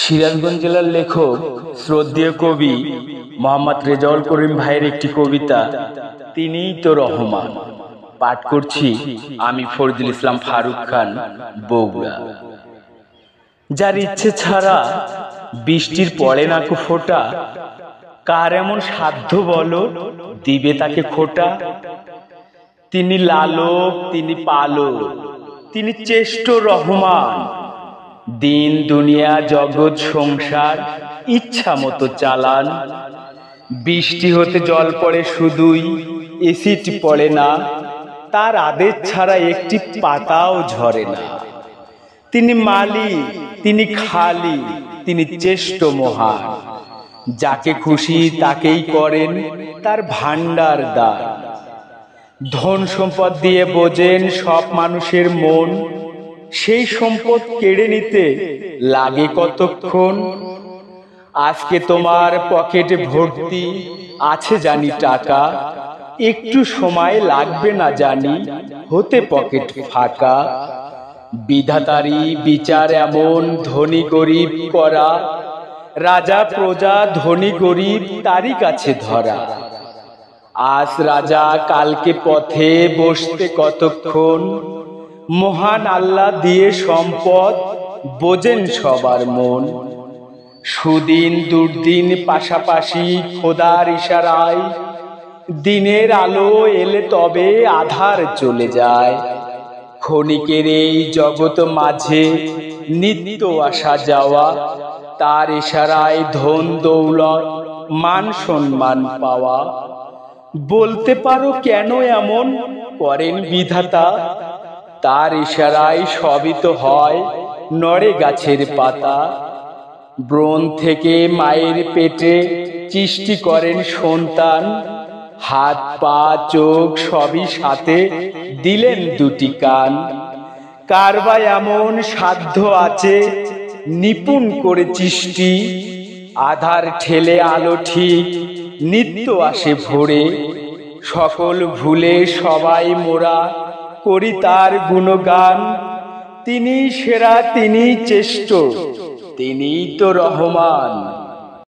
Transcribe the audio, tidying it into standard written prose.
সিরাজগঞ্জ জেলার লেখক শ্রদ্ধেয় কবি মোহাম্মদ রেজাউল করিম ভাইয়ের একটি কবিতা, তিনিই তো রহমান। পাঠ করছি আমি ফরিদুল ইসলাম ফারুক খান, বগুড়া। যার ইচ্ছে ছাড়া বৃষ্টির পড়ে না কো ফোঁটা, কার এমন সাধ্য বলো দিবে তাকে খোটা। তিনি লালক, তিনি পালক, তিনি চেষ্ট রহমান। দিন দুনিয়া জগৎ সংসার ইচ্ছা মতো চালান। বৃষ্টি হতে জল পড়ে শুধুই, এসিড পড়ে না। তার আদেশ ছাড়া একটি পাতাও ঝরে না। তিনি মালিক, তিনি খালি, তিনি চেষ্ট মহান। যাকে খুশি তাকেই করেন তার ভান্ডার দান। ধন সম্পদ দিয়ে বোঝেন সব মানুষের মন। সেই সম্পদ কেড়ে নিতে লাগে কতক্ষণ। আজকে তোমার পকেটে ভর্তি আছে জানি টাকা, একটু সময় লাগবে না জানি হতে পকেট ফাঁকা। বিধাতারই বিচার এমন ধনী গরিব করা, রাজা প্রজা ধনী গরিব তারই কাছে ধরা। আজ রাজা কালকে পথে বসতে কতক্ষণ। মহান আল্লাহ দিয়ে সম্পদ বোঝেন সবার মন। সুদিন দুর্দিন পাশাপাশি খোদার ইশারায়, দিনের আলো এলে তবে আধার চলে যায়। ক্ষণিকের এই জগৎ মাঝে নিত্য আসা যাওয়া, তার ইশারায় ধন দৌলত মান সম্মান পাওয়া। বলতে পারো কেন এমন করেন বিধাতা, তার ইশারায় সবই তো হয় নড়ে গাছের পাতা। ব্রণ থেকে মায়ের পেটে সৃষ্টি করেন সন্তান, হাত পা চোখ সবই সাথে দিলেন দুটি কান। কার বা এমন সাধ্য আছে নিপুণ করে সৃষ্টি, আধার ঠেলে আলো ঠিক নিত্য আসে ভোরে। সকল ভুলে সবাই মোরা করি তার গুণগান। তিনি সেরা, তিনি চেষ্ট, তিনিই তো রহমান।